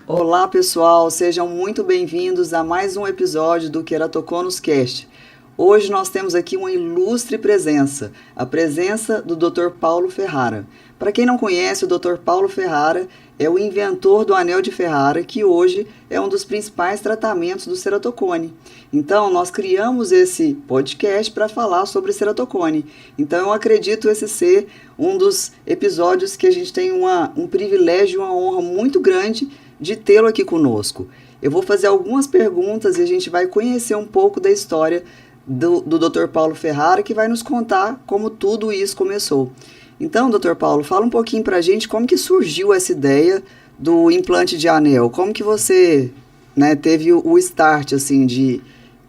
Olá, pessoal, sejam muito bem-vindos a mais um episódio do Queratoconos Cast. Hoje nós temos aqui uma ilustre presença, a presença do Dr. Paulo Ferrara. Para quem não conhece, o Dr. Paulo Ferrara é o inventor do anel de Ferrara, que hoje é um dos principais tratamentos do ceratocone. Então, nós criamos esse podcast para falar sobre ceratocone. Então, eu acredito esse ser um dos episódios que a gente tem um privilégio, uma honra muito grande de tê-lo aqui conosco. Eu vou fazer algumas perguntas e a gente vai conhecer um pouco da história do Dr. Paulo Ferrara, que vai nos contar como tudo isso começou. Então, Dr. Paulo, fala um pouquinho pra gente como que surgiu essa ideia do implante de anel. Como que você, teve o start, assim, de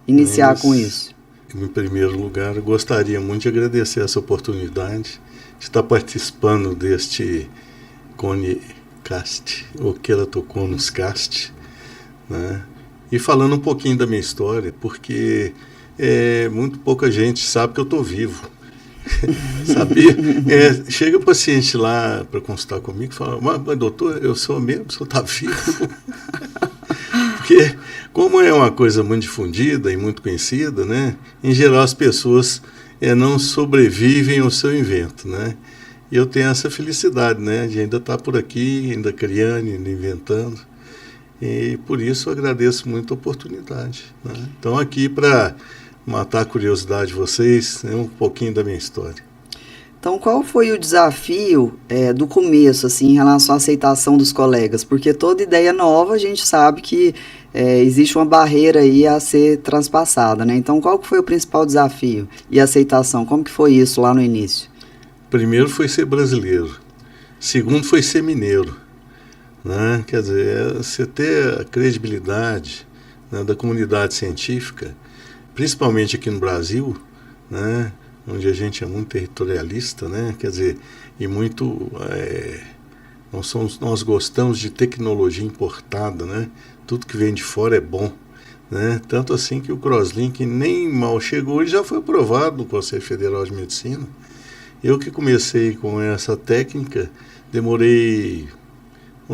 iniciar com Mas, isso? em primeiro lugar, eu gostaria muito de agradecer essa oportunidade de estar participando deste Conecast, ou Queratoconos Cast, né? E falando um pouquinho da minha história, porque muito pouca gente sabe que eu estou vivo. Sabia? Chega o paciente lá para consultar comigo e fala, mas doutor, eu sou mesmo, o senhor está vivo? Porque, como é uma coisa muito difundida e muito conhecida, né, em geral as pessoas não sobrevivem ao seu invento, né? E eu tenho essa felicidade, né, de ainda estar por aqui, ainda criando, ainda inventando. E por isso eu agradeço muito a oportunidade, né? Então, aqui para matar a curiosidade de vocês, um pouquinho da minha história. Então, qual foi o desafio do começo, assim, em relação à aceitação dos colegas? Porque toda ideia nova, a gente sabe que existe uma barreira aí a ser transpassada, né? Então, qual que foi o principal desafio e aceitação? Como que foi isso lá no início? Primeiro foi ser brasileiro. Segundo foi ser mineiro, né? Quer dizer, você ter a credibilidade, né, da comunidade científica, principalmente aqui no Brasil, né, onde a gente é muito territorialista, né? Quer dizer, e muito nós gostamos de tecnologia importada, né? Tudo que vem de fora é bom, né? Tanto assim que o Crosslink nem mal chegou e já foi aprovado no Conselho Federal de Medicina. Eu que comecei com essa técnica, demorei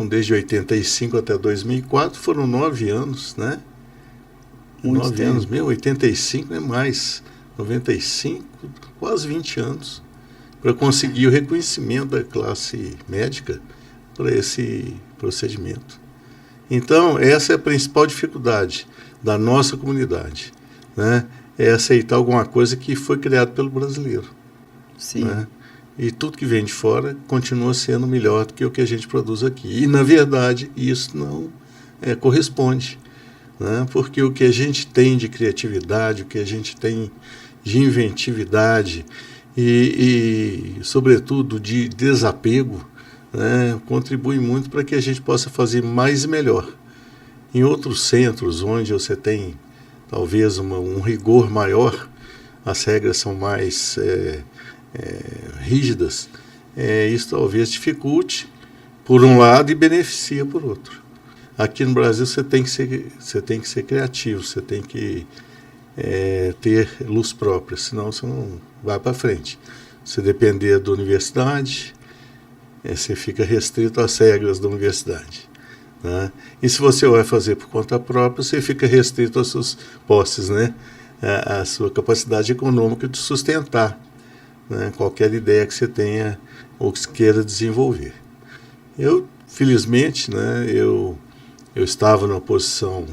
desde 85 até 2004, foram 9 anos, né? Muito 9 anos tempo. mesmo, 85 é mais, 95, quase 20 anos, para conseguir o reconhecimento da classe médica para esse procedimento. Então, essa é a principal dificuldade da nossa comunidade, né? É aceitar alguma coisa que foi criada pelo brasileiro, Sim. né? E tudo que vem de fora continua sendo melhor do que o que a gente produz aqui. E, na verdade, isso não corresponde, né? Porque o que a gente tem de criatividade, o que a gente tem de inventividade sobretudo, de desapego, né, contribui muito para que a gente possa fazer mais e melhor. Em outros centros, onde você tem talvez um rigor maior, as regras são mais rígidas, isso talvez dificulte por um lado e beneficia por outro. Aqui no Brasil você tem que ser criativo, você tem que ter luz própria, senão você não vai para frente. Se depender da universidade, você fica restrito às regras da universidade, né? E se você vai fazer por conta própria, você fica restrito às suas posses, né? A sua capacidade econômica de sustentar, né, qualquer ideia que você tenha ou que queira desenvolver. Eu, felizmente, né, eu estava numa posição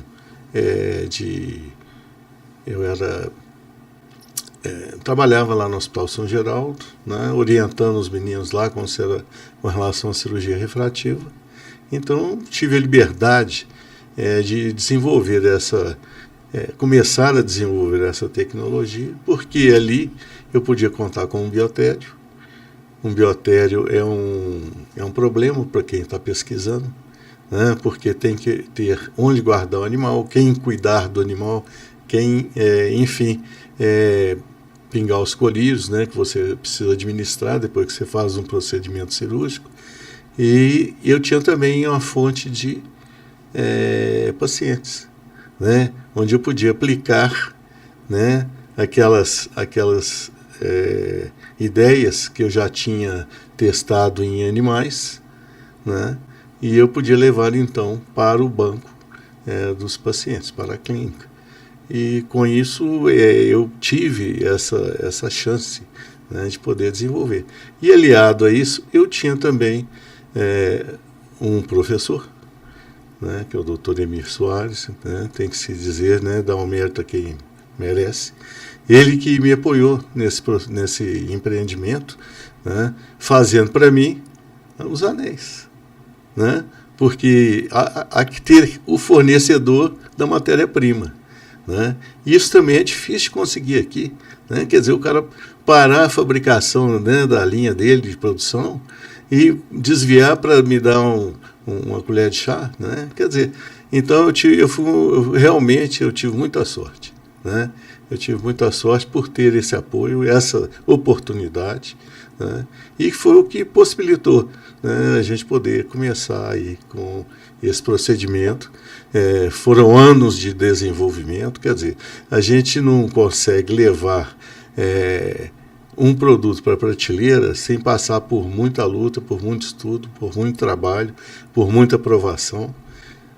eu trabalhava lá no Hospital São Geraldo, né, orientando os meninos lá com relação à cirurgia refrativa. Então, tive a liberdade de desenvolver começar a desenvolver essa tecnologia, porque ali eu podia contar com um biotério. Um biotério é um problema para quem está pesquisando, né, porque tem que ter onde guardar o animal, quem cuidar do animal, quem, enfim, pingar os colírios, né, que você precisa administrar depois que você faz um procedimento cirúrgico. E eu tinha também uma fonte de pacientes, né, onde eu podia aplicar, né, aquelas ideias que eu já tinha testado em animais, né, e eu podia levar então para o banco dos pacientes, para a clínica. E com isso eu tive essa chance, né, de poder desenvolver. E aliado a isso, eu tinha também um professor, né, que é o Dr. Emir Soares, né, tem que se dizer, né, dar um mérito a quem merece. Ele que me apoiou nesse empreendimento, né, fazendo para mim os anéis, né, porque há que ter o fornecedor da matéria-prima, né. Isso também é difícil de conseguir aqui, né, quer dizer, o cara parar a fabricação, né, da linha dele de produção e desviar para me dar uma colher de chá, né? Quer dizer, então realmente eu tive muita sorte, né? Eu tive muita sorte por ter esse apoio, essa oportunidade, né? E foi o que possibilitou, né, a gente poder começar aí com esse procedimento. Foram anos de desenvolvimento, quer dizer, a gente não consegue levar um produto para a prateleira sem passar por muita luta, por muito estudo, por muito trabalho, por muita aprovação,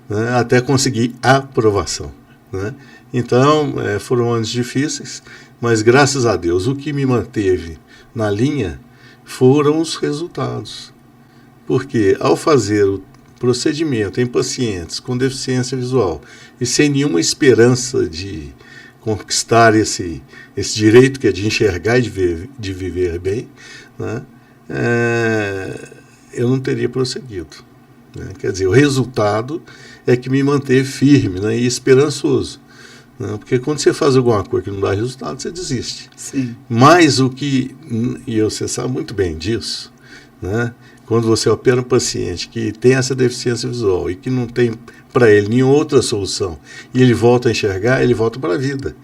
né, até conseguir a aprovação, né? Então, foram anos difíceis, mas graças a Deus, o que me manteve na linha foram os resultados. Porque ao fazer o procedimento em pacientes com deficiência visual e sem nenhuma esperança de conquistar esse direito que é de enxergar e de viver bem, né, eu não teria prosseguido, né? Quer dizer, o resultado é que me manteve firme, né, e esperançoso, né, porque quando você faz alguma coisa que não dá resultado, você desiste. Sim. Mas você sabe muito bem disso, né, quando você opera um paciente que tem essa deficiência visual e que não tem para ele nenhuma outra solução, e ele volta a enxergar, ele volta para a vida.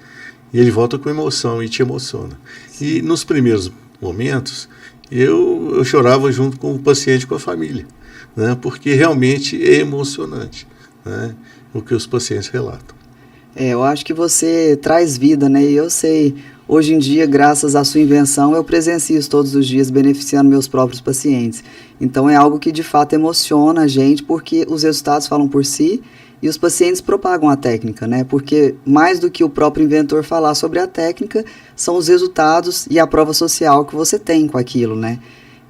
E ele volta com emoção e te emociona. E nos primeiros momentos, eu chorava junto com o paciente, com a família, né, porque realmente é emocionante, né, o que os pacientes relatam. Eu acho que você traz vida, né? E eu sei, hoje em dia, graças à sua invenção, eu presencio isso todos os dias, beneficiando meus próprios pacientes. Então é algo que de fato emociona a gente, porque os resultados falam por si e os pacientes propagam a técnica, né? Porque mais do que o próprio inventor falar sobre a técnica, são os resultados e a prova social que você tem com aquilo, né?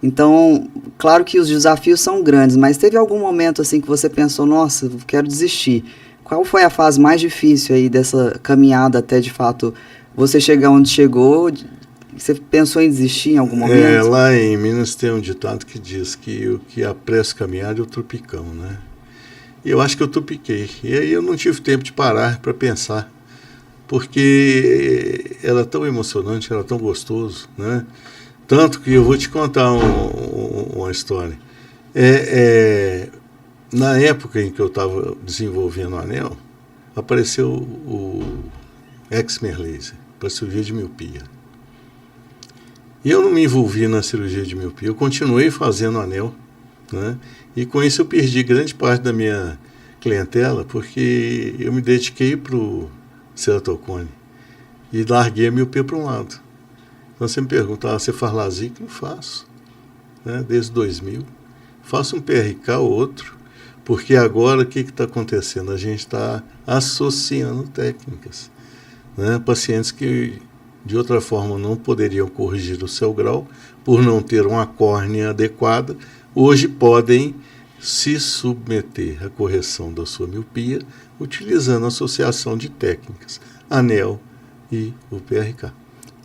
Então, claro que os desafios são grandes, mas teve algum momento assim que você pensou, nossa, eu quero desistir? Qual foi a fase mais difícil aí dessa caminhada até, de fato, você chegar onde chegou? Você pensou em desistir em algum momento? Lá em Minas tem um ditado que diz que o que apressa caminhar é o tropicão, né? E eu acho que eu tropiquei. E aí eu não tive tempo de parar para pensar, porque era tão emocionante, era tão gostoso, né? Tanto que eu vou te contar uma história. Na época em que eu estava desenvolvendo o anel, apareceu o Excimer Laser para cirurgia de miopia. E eu não me envolvi na cirurgia de miopia, eu continuei fazendo o anel, né? E com isso eu perdi grande parte da minha clientela, porque eu me dediquei para o ceratocone e larguei a miopia para um lado. Então você me pergunta, você faz LASIK? Não faço, né? Desde 2000. Faço um PRK ou outro, porque agora o que está acontecendo? A gente está associando técnicas, né? Pacientes que de outra forma não poderiam corrigir o seu grau, por não ter uma córnea adequada, hoje podem se submeter à correção da sua miopia utilizando a associação de técnicas, anel e o PRK.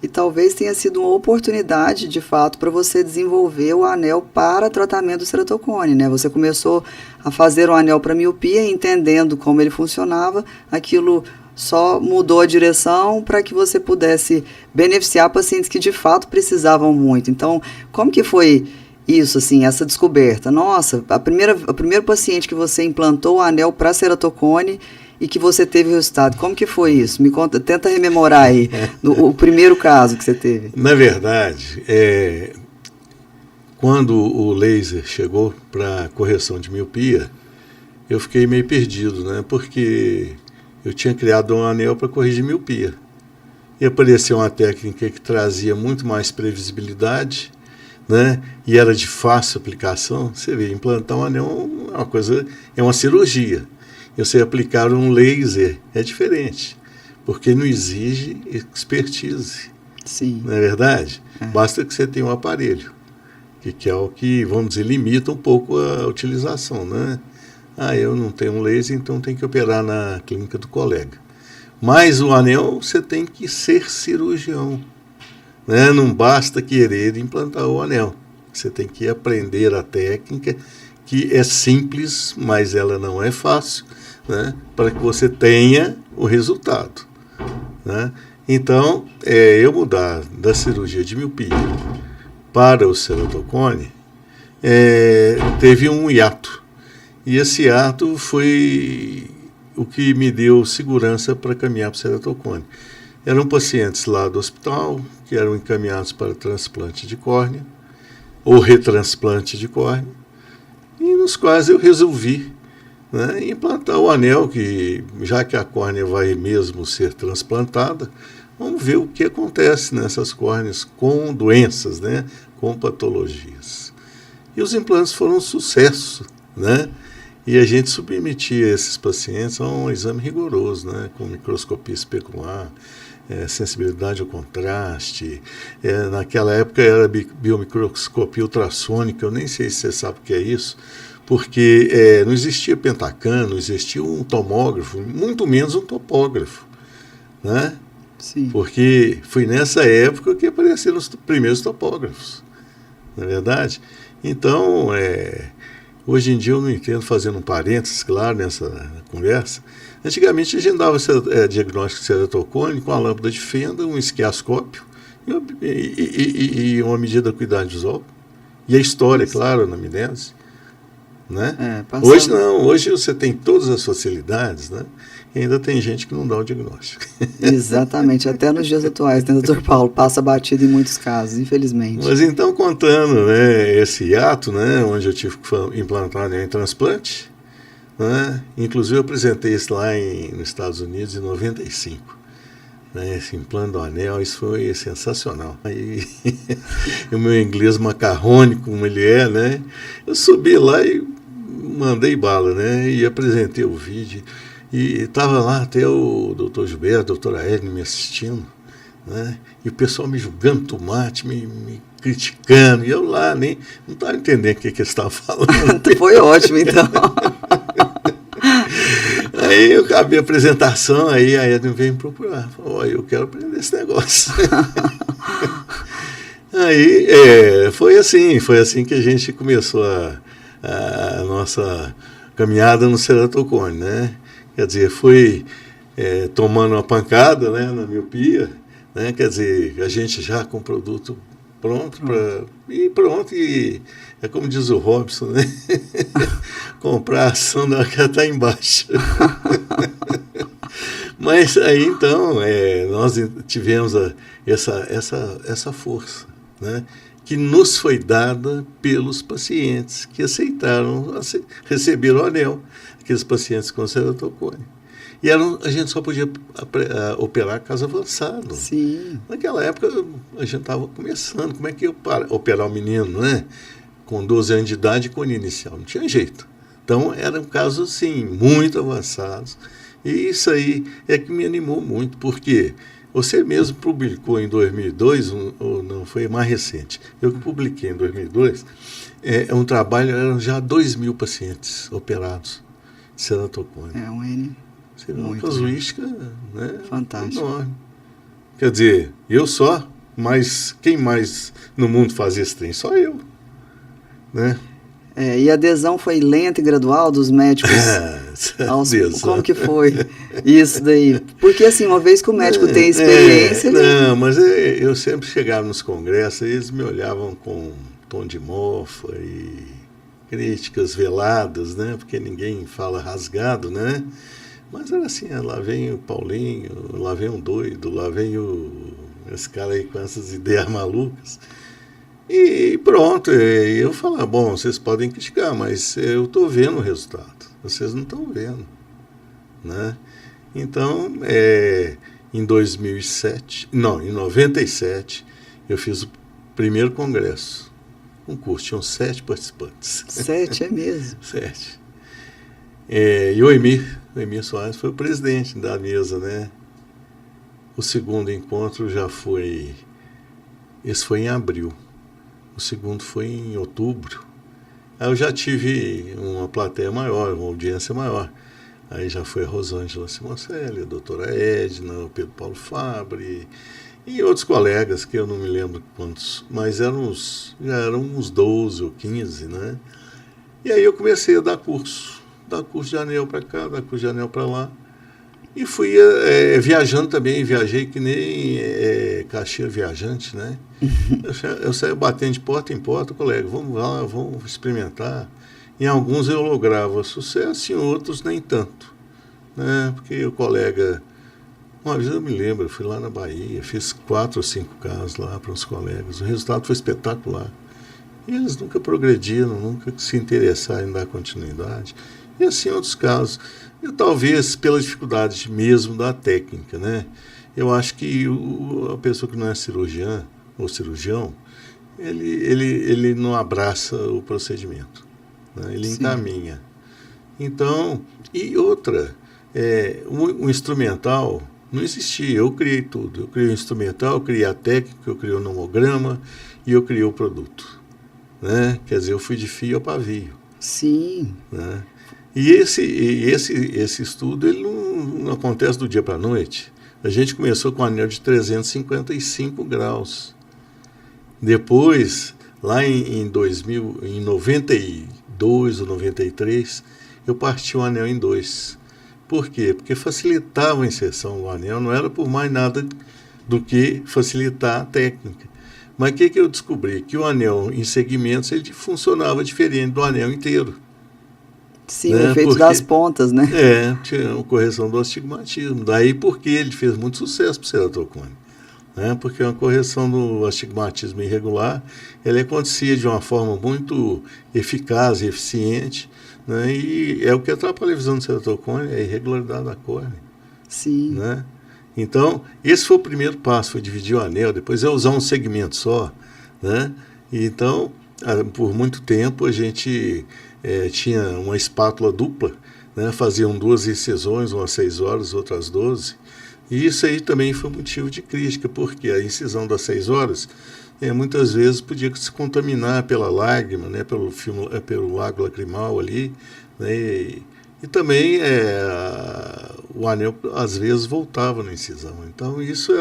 E talvez tenha sido uma oportunidade, de fato, para você desenvolver o anel para tratamento do ceratocone, né? Você começou a fazer o anel para miopia, entendendo como ele funcionava, aquilo só mudou a direção para que você pudesse beneficiar pacientes que de fato precisavam muito. Então, como que foi isso, assim, essa descoberta? Nossa, o primeiro paciente que você implantou o anel para ceratocone e que você teve resultado, como que foi isso? Me conta, tenta rememorar aí o primeiro caso que você teve. Na verdade, quando o laser chegou para correção de miopia, eu fiquei meio perdido, né? Porque eu tinha criado um anel para corrigir miopia. E apareceu uma técnica que trazia muito mais previsibilidade, né? E era de fácil aplicação. Você vê, implantar um anel é uma coisa, é uma cirurgia. E você aplicar um laser é diferente, porque não exige expertise. Sim. Não é verdade? Basta que você tenha um aparelho, que é o que, vamos dizer, limita um pouco a utilização, né? Eu não tenho um laser, então tem que operar na clínica do colega. Mas o anel, você tem que ser cirurgião, né? Não basta querer implantar o anel. Você tem que aprender a técnica, que é simples, mas ela não é fácil, né? Para que você tenha o resultado, né? Então, eu mudar da cirurgia de miopia para o ceratocone, teve um hiato. E esse hiato foi o que me deu segurança para caminhar para o ceratocone. Eram pacientes lá do hospital que eram encaminhados para transplante de córnea ou retransplante de córnea, e nos quais eu resolvi, né, implantar o anel, que já que a córnea vai mesmo ser transplantada, vamos ver o que acontece nessas córneas com doenças, né, com patologias. E os implantes foram um sucesso, né? E a gente submetia esses pacientes a um exame rigoroso, né, com microscopia especular, sensibilidade ao contraste. Naquela época era biomicroscopia ultrassônica, eu nem sei se você sabe o que é isso, porque não existia Pentacan, não existia um tomógrafo, muito menos um topógrafo, né? Sim. Porque foi nessa época que apareceram os primeiros topógrafos, não é verdade? Então, hoje em dia eu não entendo, fazendo um parênteses, claro, nessa conversa. Antigamente a gente dava diagnóstico de ceratocone com a lâmpada de fenda, um esquiascópio e uma medida da acuidade visual. E a história, claro, a anamnese, né? Hoje não, hoje você tem todas as facilidades, né? E ainda tem gente que não dá o diagnóstico. Exatamente, até nos dias atuais, né, doutor Paulo? Passa batido em muitos casos, infelizmente. Mas então, contando, né, esse hiato, né, onde eu tive que implantar em transplante, né, inclusive eu apresentei isso lá nos Estados Unidos em 95. Né, esse implante do anel, isso foi sensacional. Aí, o meu inglês macarrônico, como ele é, né, eu subi lá e mandei bala, né, e apresentei o vídeo. E estava lá até o doutor Gilberto, a doutora Edna me assistindo, né? E o pessoal me julgando tomate, me criticando, e eu lá nem não estava entendendo o que eles estavam falando. Foi ótimo, então. Aí eu acabei a apresentação, aí a Edna veio me procurar. Falou, eu quero aprender esse negócio. Aí foi assim que a gente começou a nossa caminhada no ceratocone, né? Quer dizer, foi tomando uma pancada, né, na miopia, né? Quer dizer, a gente já com o produto pronto, e é como diz o Robson, né? Comprar a ação da que está embaixo. Mas aí então nós tivemos essa força, né, que nos foi dada pelos pacientes que aceitaram receber o anel, aqueles pacientes com ceratocone. E a gente só podia operar caso avançado. Sim. Naquela época a gente estava começando. Como é que ia operar o menino, né? Com 12 anos de idade e cone inicial? Não tinha jeito. Então eram casos assim, muito avançados. E isso aí é que me animou muito, porque você mesmo publicou em 2002, ou não, foi mais recente, eu que publiquei em 2002, um trabalho, eram já 2.000 pacientes operados de ceratocone. Um N. Seria uma casuística, né, fantástico. Enorme. Quer dizer, eu só, mas quem mais no mundo fazia esse trem? Só eu, né? E a adesão foi lenta e gradual dos médicos? Como que foi isso daí? Porque assim, uma vez que o médico tem experiência... Não, mas eu sempre chegava nos congressos e eles me olhavam com tom de mofa e críticas veladas, né? Porque ninguém fala rasgado, né? Mas era assim, lá vem o Paulinho, lá vem um doido, lá vem esse cara aí com essas ideias malucas. E pronto, eu falava, bom, vocês podem criticar, mas eu estou vendo o resultado, vocês não estão vendo, né? Então, em 97, eu fiz o primeiro congresso um curso, tinham 7 participantes. 7 é mesmo? 7. E o Emir Soares foi o presidente da mesa, né? O segundo encontro já foi... Esse foi em abril. O segundo foi em outubro. Aí eu já tive uma plateia maior, uma audiência maior. Aí já foi a Rosângela Simoncelli, a doutora Edna, o Pedro Paulo Fabre e outros colegas, que eu não me lembro quantos, mas já eram uns 12 ou 15, né? E aí eu comecei a dar curso de anel para cá, dar curso de anel para lá. E fui viajando também, viajei que nem caixeiro viajante, né? Eu saía batendo de porta em porta, colega, vamos lá, vamos experimentar. Em alguns eu lograva sucesso, em outros nem tanto, né? Porque o colega, uma vez eu me lembro, eu fui lá na Bahia, fiz 4 ou 5 casos lá para uns colegas, o resultado foi espetacular. E eles nunca progrediram, nunca se interessaram em dar continuidade. E assim outros casos. E talvez pela dificuldade mesmo da técnica, né? Eu acho que a pessoa que não é cirurgiã ou cirurgião, ele não abraça o procedimento, né? Ele encaminha. Então, e outra, o instrumental não existia, eu criei tudo. Eu criei o instrumental, eu criei a técnica, eu criei o nomograma e eu criei o produto, né? Quer dizer, eu fui de fio a pavio. Sim. Né? E esse estudo ele não acontece do dia para a noite. A gente começou com um anel de 355 graus. Depois, lá em 92 ou 93, eu parti o anel em 2. Por quê? Porque facilitava a inserção do anel, não era por mais nada do que facilitar a técnica. Mas o que eu descobri? Que o anel em segmentos ele funcionava diferente do anel inteiro. Sim, né? O efeito das pontas, né? Tinha uma correção do astigmatismo. Daí porque ele fez muito sucesso para o ceratocone. Né? Porque uma correção do astigmatismo irregular, ele acontecia de uma forma muito eficaz e eficiente, né? E é o que atrapalha a visão do ceratocone, é a irregularidade da córnea. Sim. Né? Então, esse foi o primeiro passo, foi dividir o anel, depois é usar um segmento só. Né? E então, por muito tempo, a gente... tinha uma espátula dupla, né? Faziam 2 incisões, umas 6 horas, outras 12. E isso aí também foi motivo de crítica, porque a incisão das 6 horas muitas vezes podia se contaminar pela lágrima, né? pelo lago lacrimal ali, né? E também o anel às vezes voltava na incisão. Então isso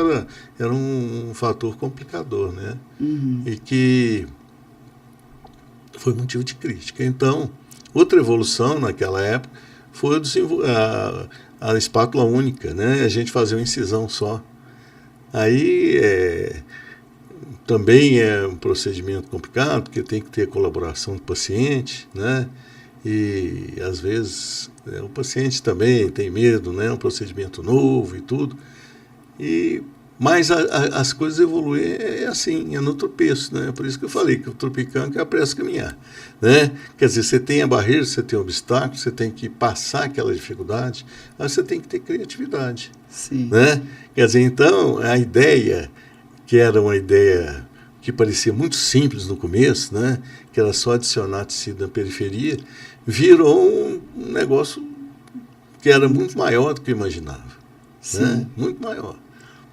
era um fator complicador, né? Uhum. E que foi motivo de crítica. Então, outra evolução naquela época foi a espátula única, né? A gente fazia uma incisão só. Aí também é um procedimento complicado, porque tem que ter colaboração do paciente, né? E às vezes o paciente também tem medo, né? É um procedimento novo e tudo. Mas as coisas evoluem assim, no tropeço, né? Por isso que eu falei que o tropicanco é a pressa caminhar, né? Quer dizer, você tem a barreira, você tem o obstáculo, você tem que passar aquela dificuldade, aí você tem que ter criatividade. Sim. Né? Quer dizer, então, a ideia, que era uma ideia que parecia muito simples no começo, né? Que era só adicionar tecido na periferia, virou um negócio que era muito maior do que eu imaginava. Sim. Né? Muito maior.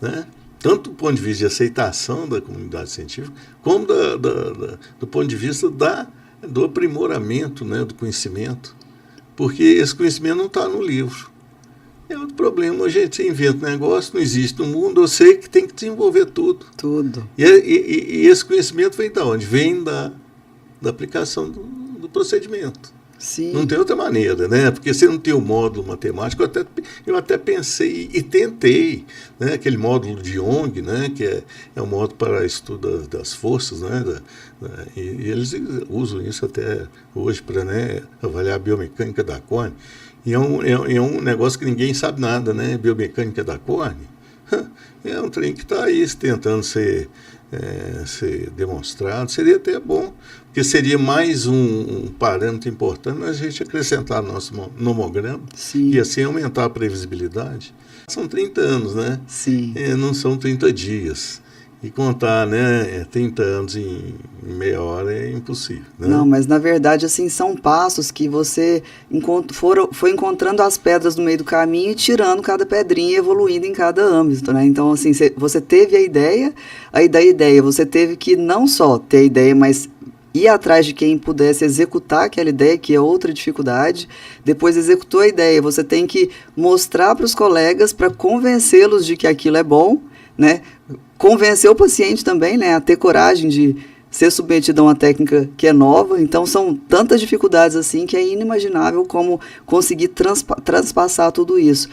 Né? Tanto do ponto de vista de aceitação da comunidade científica, como do ponto de vista do aprimoramento, né, do conhecimento. Porque esse conhecimento não está no livro. É outro problema. A gente inventa um negócio, não existe no mundo, eu sei que tem que desenvolver tudo. Tudo. E esse conhecimento vem de onde? Vem da aplicação do procedimento. Sim. Não tem outra maneira, né? Porque você não tem o módulo matemático, eu até pensei e tentei, né? Aquele módulo de Young, né? Que é um módulo para estudo das forças, né? E eles usam isso até hoje para, né, avaliar a biomecânica da córnea. E é um negócio que ninguém sabe nada, né? Biomecânica da córnea. É um trem que está aí tentando ser demonstrado. Seria até bom, porque seria mais um parâmetro importante a gente acrescentar no nosso nomograma. Sim. E assim aumentar a previsibilidade. São 30 anos, né? Sim. Não são 30 dias. E contar, né, 30 anos em meia hora é impossível, né? Não, mas na verdade, assim, são passos que você foi encontrando as pedras no meio do caminho e tirando cada pedrinha e evoluindo em cada âmbito, né? Então, assim, você teve a ideia, aí da ideia você teve que não só ter a ideia, mas ir atrás de quem pudesse executar aquela ideia, que é outra dificuldade. Depois executou a ideia, você tem que mostrar para os colegas para convencê-los de que aquilo é bom, né? Convencer o paciente também, né, a ter coragem de ser submetido a uma técnica que é nova. Então, são tantas dificuldades assim que é inimaginável como conseguir transpassar tudo isso.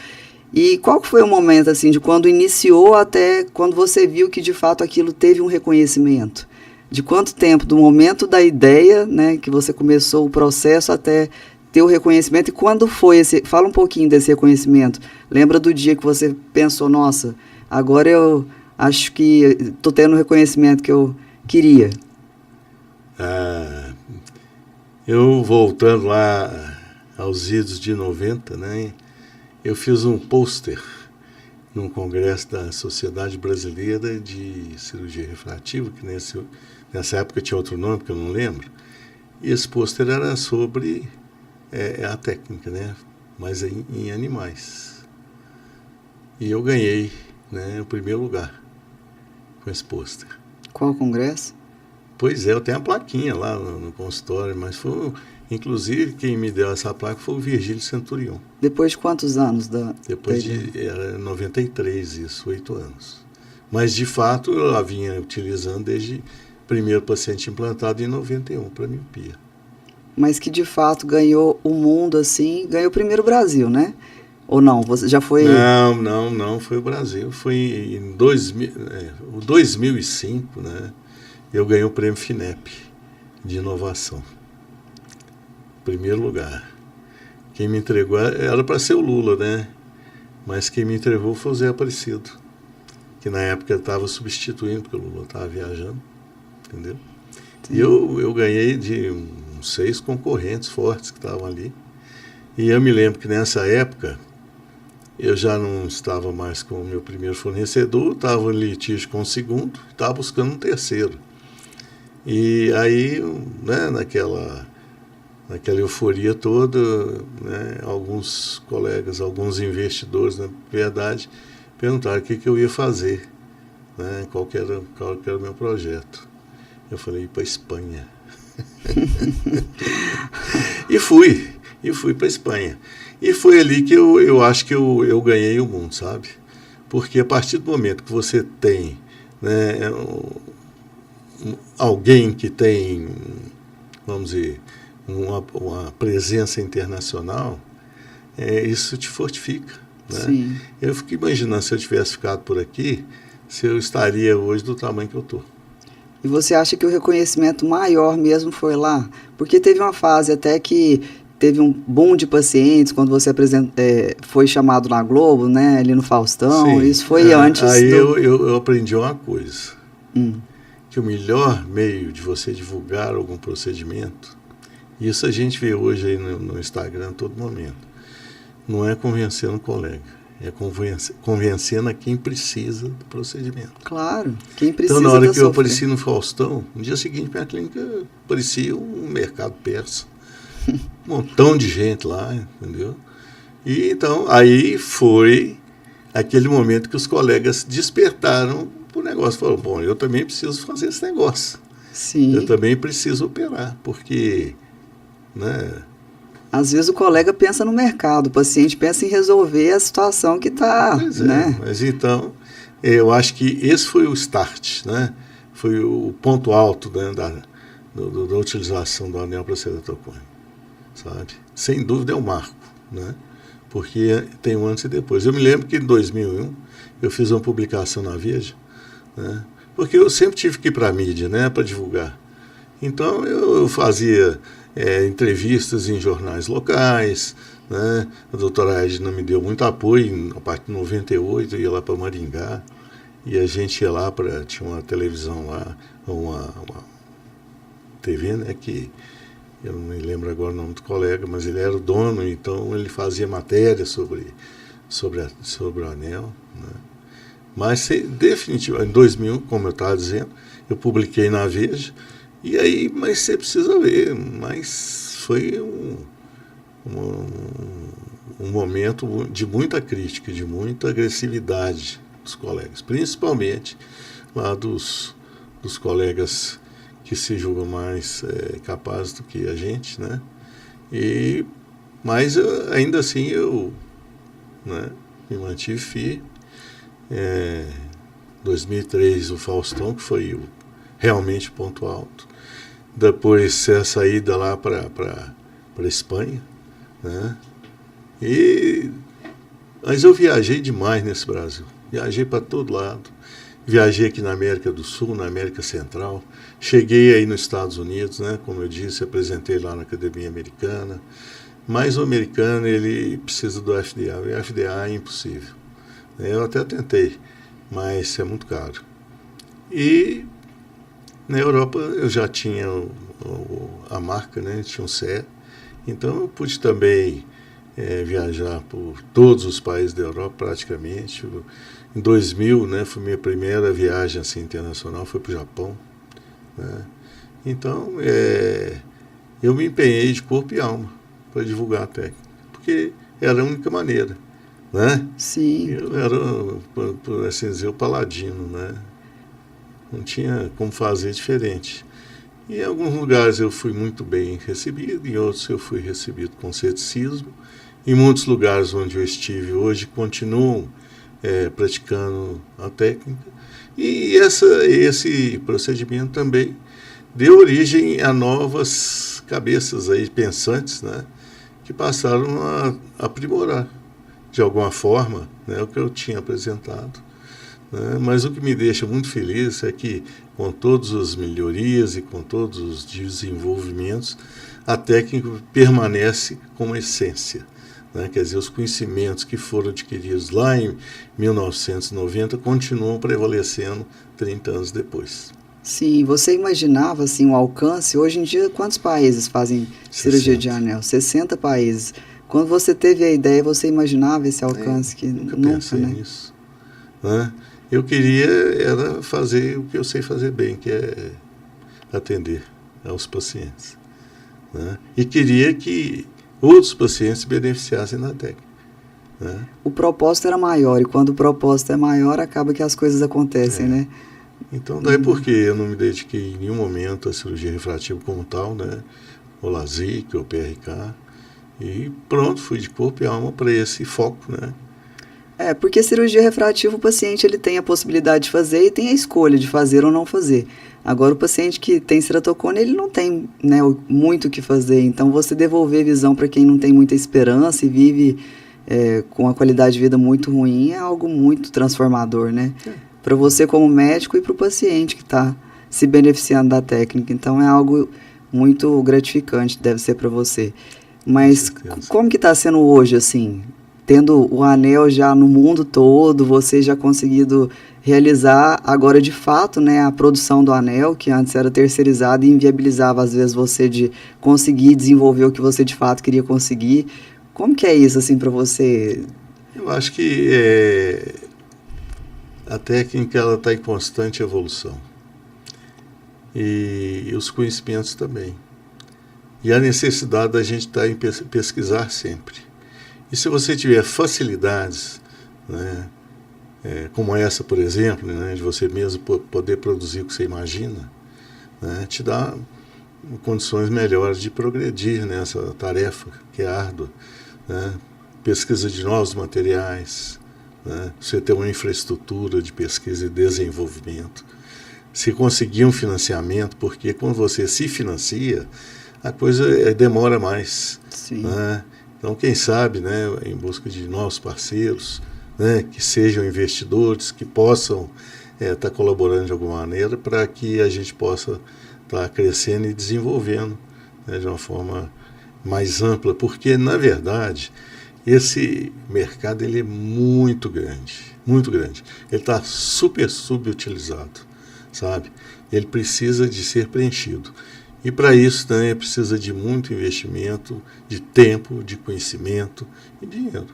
E qual foi o momento, assim, de quando iniciou até quando você viu que, de fato, aquilo teve um reconhecimento? De quanto tempo, do momento da ideia, né, que você começou o processo até ter o reconhecimento, e quando foi esse... Fala um pouquinho desse reconhecimento. Lembra do dia que você pensou, nossa, agora eu acho que estou tendo o reconhecimento que eu queria? Eu voltando lá aos idos de 90, né, eu fiz um pôster num congresso da Sociedade Brasileira de Cirurgia Refrativa, que nessa época tinha outro nome que eu não lembro, e esse pôster era sobre a técnica, né, mas em animais. E eu ganhei, né, o primeiro lugar com esse pôster. Qual congresso? Pois é, eu tenho a plaquinha lá no consultório, mas inclusive quem me deu essa placa foi o Virgílio Centurion. Depois de quantos anos? Depois era 93, isso, 8 anos. Mas de fato eu a vinha utilizando desde o primeiro paciente implantado em 91 para miopia. Mas que de fato ganhou o mundo assim, ganhou o primeiro Brasil, né? Ou não? Você já foi... Não, foi o Brasil. Foi em 2005, né? Eu ganhei o prêmio FINEP de inovação. Primeiro lugar. Quem me entregou era para ser o Lula, né? Mas quem me entregou foi o Zé Aparecido, que na época estava substituindo, porque o Lula estava viajando, entendeu? Sim. E eu ganhei de uns 6 concorrentes fortes que estavam ali. E eu me lembro que nessa época eu já não estava mais com o meu primeiro fornecedor, estava em litígio com o segundo, estava buscando um terceiro. E aí, né, naquela euforia toda, né, alguns colegas, alguns investidores, na verdade, perguntaram o que eu ia fazer, né, qual que era o meu projeto. Eu falei, ir para a Espanha. E fui para a Espanha. E foi ali que eu acho que eu ganhei o mundo, sabe? Porque a partir do momento que você tem, né, alguém que tem, vamos dizer, uma presença internacional, isso te fortifica, né? Sim. Eu fico imaginando, se eu tivesse ficado por aqui, se eu estaria hoje do tamanho que eu estou. E você acha que o reconhecimento maior mesmo foi lá? Porque teve uma fase até que teve um boom de pacientes quando você foi chamado na Globo, né, ali no Faustão. Sim, isso foi antes. Aí eu aprendi uma coisa, que o melhor meio de você divulgar algum procedimento, isso a gente vê hoje aí no Instagram a todo momento, não é convencendo um colega, é convencendo a quem precisa do procedimento. Claro, quem precisa. Então, na hora que eu apareci no Faustão, no dia seguinte, minha clínica parecia um mercado persa. Um montão de gente lá, entendeu? E então, aí foi aquele momento que os colegas despertaram o negócio. Falaram, bom, eu também preciso fazer esse negócio. Sim. Eu também preciso operar, porque, né? Às vezes o colega pensa no mercado, o paciente pensa em resolver a situação que está, né? Mas então, eu acho que esse foi o start, né? Foi o ponto alto, né, da utilização do anel para ceratocone, sabe? Sem dúvida é um marco, né? Porque tem um antes e depois. Eu me lembro que em 2001 eu fiz uma publicação na Veja, né? Porque eu sempre tive que ir para a mídia, né, para divulgar. Então eu fazia entrevistas em jornais locais, né? A doutora Edna me deu muito apoio, a partir de 98 eu ia lá para Maringá, e a gente ia lá tinha uma televisão lá, uma TV, né, que eu não me lembro agora o nome do colega, mas ele era o dono, então ele fazia matéria sobre o anel, né? Mas definitivamente, em 2000, como eu estava dizendo, eu publiquei na Veja, e aí, mas você precisa ver, mas foi um momento de muita crítica, de muita agressividade dos colegas, principalmente lá dos colegas que se julgam mais capazes do que a gente, né? Mas ainda assim eu, né, me mantive firme. 2003 o Faustão, que foi realmente o ponto alto. Depois a saída lá para a Espanha, né? Mas eu viajei demais nesse Brasil. Viajei para todo lado. Viajei aqui na América do Sul, na América Central. Cheguei aí nos Estados Unidos, né? Como eu disse, apresentei lá na Academia Americana. Mas o americano, ele precisa do FDA. O FDA é impossível. Eu até tentei, mas é muito caro. E na Europa eu já tinha a marca, né? Tinha um CE. Então eu pude também viajar por todos os países da Europa praticamente. Em 2000, né, foi minha primeira viagem assim, internacional, foi para o Japão. Né? Então eu me empenhei de corpo e alma para divulgar a técnica, porque era a única maneira. Né? Sim. Eu era, por assim dizer, o paladino, né? Não tinha como fazer diferente. E em alguns lugares eu fui muito bem recebido, em outros eu fui recebido com ceticismo. Em muitos lugares onde eu estive hoje continuam praticando a técnica. E esse procedimento também deu origem a novas cabeças aí pensantes, né? Que passaram a aprimorar de alguma forma, né, o que eu tinha apresentado. Né? Mas o que me deixa muito feliz é que, com todas as melhorias e com todos os desenvolvimentos, a técnica permanece como essência. Né? Quer dizer, os conhecimentos que foram adquiridos lá em 1990 continuam prevalecendo 30 anos depois. Sim, você imaginava assim, o alcance? Hoje em dia, quantos países fazem cirurgia de anel? 60 países. Quando você teve a ideia, você imaginava esse alcance? Nunca pensei nisso. Né? Eu queria era fazer o que eu sei fazer bem, que é atender aos pacientes. Né? E queria que outros pacientes se beneficiassem da técnica. Né? O propósito era maior, e quando o propósito é maior, acaba que as coisas acontecem, né? Então, daí porque eu não me dediquei em nenhum momento à cirurgia refrativa como tal, né? Ou LASIK, ou PRK. E pronto, fui de corpo e alma para esse foco, né? Porque cirurgia refrativa o paciente ele tem a possibilidade de fazer e tem a escolha de fazer ou não fazer. Agora o paciente que tem ceratocone, ele não tem, né, muito o que fazer. Então você devolver visão para quem não tem muita esperança e vive com uma qualidade de vida muito ruim é algo muito transformador, né? Para você como médico e para o paciente que está se beneficiando da técnica. Então é algo muito gratificante, deve ser para você. Mas como que está sendo hoje, assim, tendo o anel já no mundo todo, você já conseguido realizar agora de fato, né, a produção do anel, que antes era terceirizada e inviabilizava às vezes você de conseguir desenvolver o que você de fato queria conseguir. Como que é isso, assim, para você? Eu acho que a técnica ela está em constante evolução. E os conhecimentos também. E a necessidade da gente estar em pesquisar sempre. E se você tiver facilidades, né, como essa, por exemplo, né, de você mesmo poder produzir o que você imagina, né, te dá condições melhores de progredir nessa tarefa que é árdua. Né, pesquisa de novos materiais, né, você ter uma infraestrutura de pesquisa e desenvolvimento. Se conseguir um financiamento, porque quando você se financia, a coisa demora mais. Sim. Né? Então, quem sabe, né, em busca de novos parceiros, né, que sejam investidores, que possam estar colaborando de alguma maneira para que a gente possa estar crescendo e desenvolvendo, né, de uma forma mais ampla, porque, na verdade, esse mercado ele é muito grande, muito grande. Ele está super subutilizado, sabe? Ele precisa de ser preenchido. E para isso também precisa de muito investimento, de tempo, de conhecimento e dinheiro.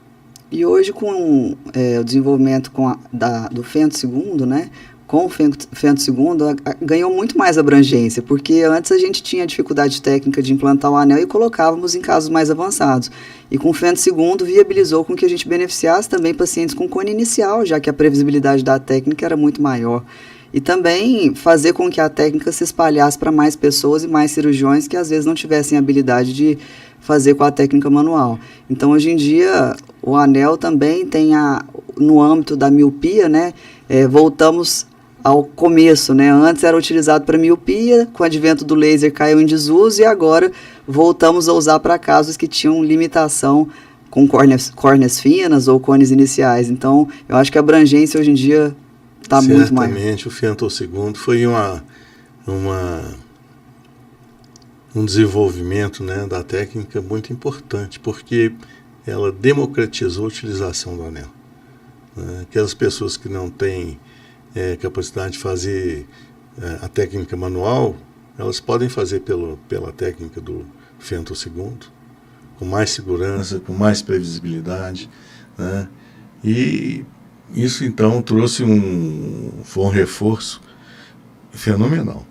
E hoje, com o desenvolvimento do Fento II, né, com o Fento II, ganhou muito mais abrangência, porque antes a gente tinha dificuldade técnica de implantar o anel e colocávamos em casos mais avançados. E com o Fento II viabilizou com que a gente beneficiasse também pacientes com cone inicial, já que a previsibilidade da técnica era muito maior. E também fazer com que a técnica se espalhasse para mais pessoas e mais cirurgiões que às vezes não tivessem habilidade de fazer com a técnica manual. Então, hoje em dia, o anel também tem no âmbito da miopia, né, voltamos ao começo, né? Antes era utilizado para miopia, com o advento do laser caiu em desuso e agora voltamos a usar para casos que tinham limitação com córneas finas ou cones iniciais. Então, eu acho que a abrangência hoje em dia está muito maior. Certamente, o Fento II foi um desenvolvimento, né, da técnica muito importante, porque ela democratizou a utilização do anel. Né? Aquelas pessoas que não têm capacidade de fazer a técnica manual, elas podem fazer pela técnica do Fento II, com mais segurança, com mais previsibilidade, né? E isso então foi um reforço fenomenal.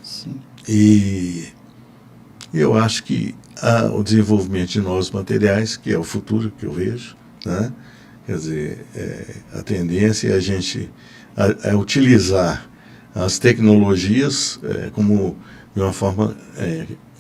Sim. E eu acho que o desenvolvimento de novos materiais, que é o futuro que eu vejo, né? Quer dizer, a tendência é a gente utilizar as tecnologias como de uma forma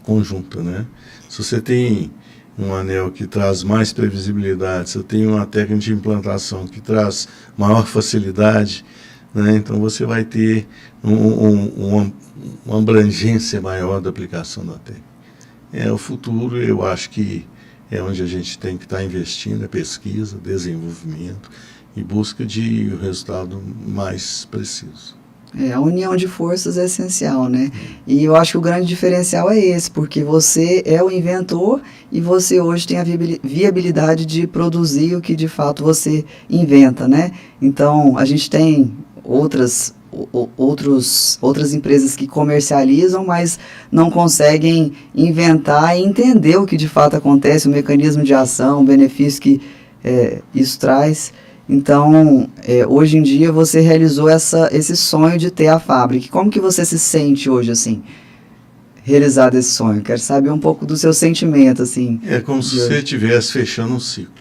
conjunta, né? Se você tem um anel que traz mais previsibilidade, se você tem uma técnica de implantação que traz maior facilidade, né? Então você vai ter uma abrangência maior da aplicação da técnica. O futuro, eu acho que é onde a gente tem que estar investindo, pesquisa, desenvolvimento e busca de um resultado mais preciso. A união de forças é essencial, né? E eu acho que o grande diferencial é esse, porque você é o inventor e você hoje tem a viabilidade de produzir o que de fato você inventa, né? Então, a gente tem outras empresas que comercializam, mas não conseguem inventar e entender o que de fato acontece, o mecanismo de ação, o benefício que isso traz. Então, hoje em dia você realizou esse sonho de ter a fábrica. Como que você se sente hoje, assim, realizado esse sonho? Quero saber um pouco do seu sentimento, assim. É como se você estivesse fechando um ciclo,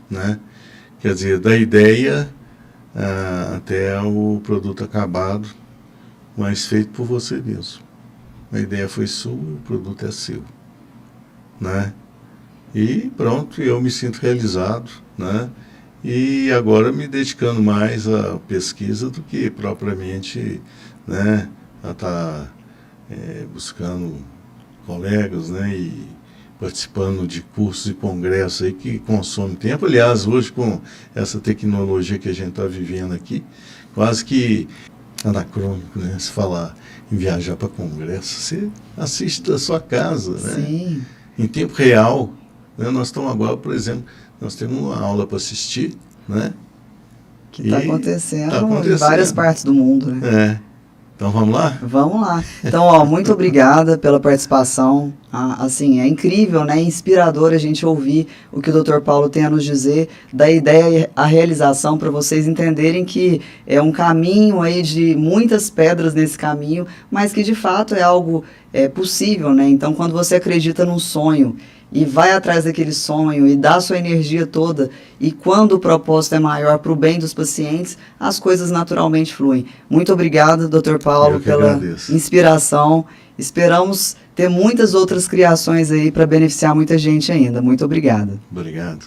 né? Quer dizer, da ideia até o produto acabado, mas feito por você mesmo. A ideia foi sua, o produto é seu, né? E pronto, eu me sinto realizado, né? E agora me dedicando mais à pesquisa do que propriamente, né, a estar buscando colegas, né, e participando de cursos e congressos aí que consomem tempo. Aliás, hoje com essa tecnologia que a gente está vivendo aqui, quase que anacrônico, né? Se falar em viajar para congresso, você assiste da sua casa, né? Sim. Em tempo real, né? Nós estamos agora, por exemplo, nós temos uma aula para assistir, né? Que está acontecendo em várias partes do mundo, né? Então vamos lá? Vamos lá. Então, muito obrigada pela participação. Assim, é incrível, né? É inspirador a gente ouvir o que o Dr. Paulo tem a nos dizer, da ideia à realização, para vocês entenderem que é um caminho aí de muitas pedras nesse caminho, mas que de fato é algo possível, né? Então, quando você acredita num sonho e vai atrás daquele sonho e dá sua energia toda, e quando o propósito é maior para o bem dos pacientes, as coisas naturalmente fluem. Muito obrigado, Dr. Paulo, pela inspiração. Esperamos ter muitas outras criações aí para beneficiar muita gente ainda. Muito obrigado. Obrigado.